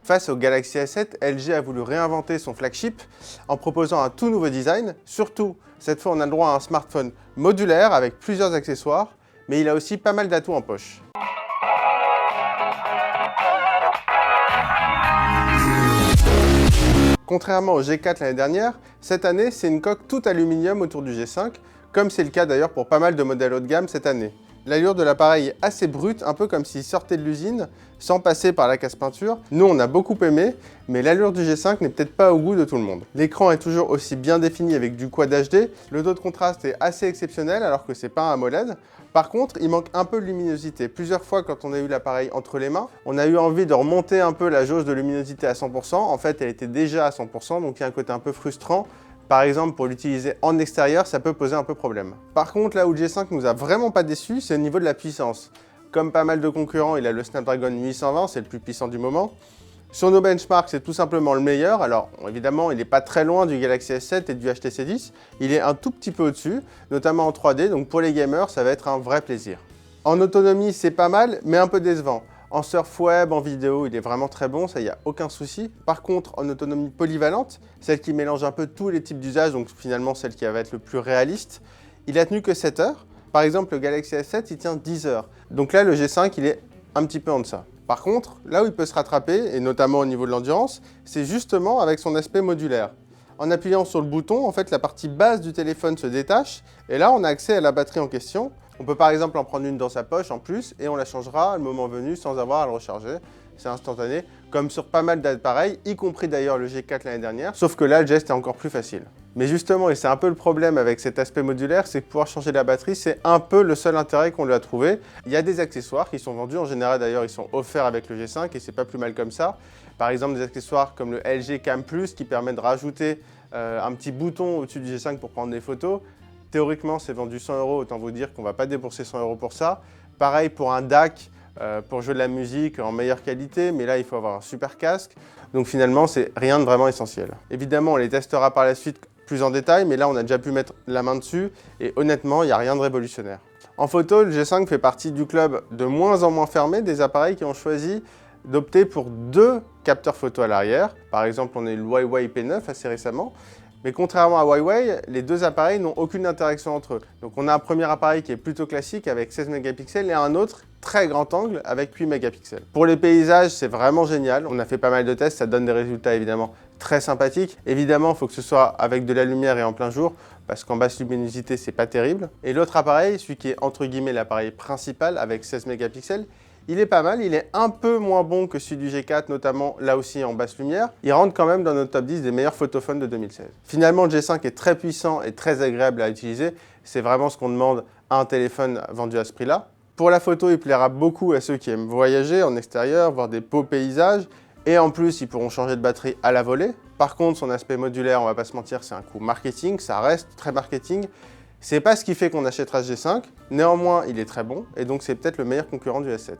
Face au Galaxy S7, LG a voulu réinventer son flagship en proposant un tout nouveau design. Surtout, cette fois on a le droit à un smartphone modulaire avec plusieurs accessoires, mais il a aussi pas mal d'atouts en poche. Contrairement au G4 l'année dernière, cette année c'est une coque toute aluminium autour du G5, comme c'est le cas d'ailleurs pour pas mal de modèles haut de gamme cette année. L'allure de l'appareil est assez brute, un peu comme s'il sortait de l'usine, sans passer par la casse-peinture. Nous on a beaucoup aimé, mais l'allure du G5 n'est peut-être pas au goût de tout le monde. L'écran est toujours aussi bien défini avec du Quad HD, le taux de contraste est assez exceptionnel alors que c'est pas un AMOLED. Par contre, il manque un peu de luminosité. Plusieurs fois, quand on a eu l'appareil entre les mains, on a eu envie de remonter un peu la jauge de luminosité à 100%. En fait, elle était déjà à 100%, donc il y a un côté un peu frustrant. Par exemple, pour l'utiliser en extérieur, ça peut poser un peu problème. Par contre, là où le G5 nous a vraiment pas déçus, c'est au niveau de la puissance. Comme pas mal de concurrents, il a le Snapdragon 820, c'est le plus puissant du moment. Sur nos benchmarks, c'est tout simplement le meilleur. Alors évidemment, il n'est pas très loin du Galaxy S7 et du HTC 10. Il est un tout petit peu au-dessus, notamment en 3D, donc pour les gamers, ça va être un vrai plaisir. En autonomie, c'est pas mal, mais un peu décevant. En surf web, en vidéo, il est vraiment très bon, ça y a aucun souci. Par contre, en autonomie polyvalente, celle qui mélange un peu tous les types d'usages, donc finalement celle qui va être le plus réaliste, il a tenu que 7 heures. Par exemple, le Galaxy S7, il tient 10 heures. Donc là, le G5, il est un petit peu en deçà. Par contre, là où il peut se rattraper, et notamment au niveau de l'endurance, c'est justement avec son aspect modulaire. En appuyant sur le bouton, en fait, la partie basse du téléphone se détache, et là, on a accès à la batterie en question. On peut par exemple en prendre une dans sa poche en plus, et on la changera le moment venu sans avoir à le recharger. C'est instantané, comme sur pas mal d'appareils, y compris d'ailleurs le G4 l'année dernière, sauf que là, le geste est encore plus facile. Mais justement, et c'est un peu le problème avec cet aspect modulaire, c'est que pouvoir changer la batterie, c'est un peu le seul intérêt qu'on lui a trouvé. Il y a des accessoires qui sont vendus, en général d'ailleurs, ils sont offerts avec le G5 et c'est pas plus mal comme ça. Par exemple, des accessoires comme le LG Cam Plus qui permet de rajouter un petit bouton au-dessus du G5 pour prendre des photos. Théoriquement, c'est vendu 100 €, autant vous dire qu'on ne va pas débourser 100 € pour ça. Pareil pour un DAC, pour jouer de la musique en meilleure qualité, mais là, il faut avoir un super casque. Donc finalement, c'est rien de vraiment essentiel. Évidemment, on les testera par la suite plus en détail, mais là, on a déjà pu mettre la main dessus et honnêtement, il n'y a rien de révolutionnaire. En photo, le G5 fait partie du club de moins en moins fermé des appareils qui ont choisi d'opter pour 2 capteurs photo à l'arrière. Par exemple, on a eu le Huawei P9 assez récemment. Mais contrairement à Huawei, les 2 appareils n'ont aucune interaction entre eux. Donc on a un premier appareil qui est plutôt classique avec 16 mégapixels et un autre très grand angle avec 8 mégapixels. Pour les paysages, c'est vraiment génial. On a fait pas mal de tests, ça donne des résultats évidemment très sympathiques. Évidemment, il faut que ce soit avec de la lumière et en plein jour, parce qu'en basse luminosité, c'est pas terrible. Et l'autre appareil, celui qui est entre guillemets l'appareil principal avec 16 mégapixels, il est pas mal, il est un peu moins bon que celui du G4, notamment là aussi en basse lumière. Il rentre quand même dans notre top 10 des meilleurs photophones de 2016. Finalement, le G5 est très puissant et très agréable à utiliser. C'est vraiment ce qu'on demande à un téléphone vendu à ce prix-là. Pour la photo, il plaira beaucoup à ceux qui aiment voyager en extérieur, voir des beaux paysages. Et en plus, ils pourront changer de batterie à la volée. Par contre, son aspect modulaire, on va pas se mentir, c'est un coup marketing, ça reste très marketing. C'est pas ce qui fait qu'on achètera ce G5, néanmoins il est très bon et donc c'est peut-être le meilleur concurrent du S7.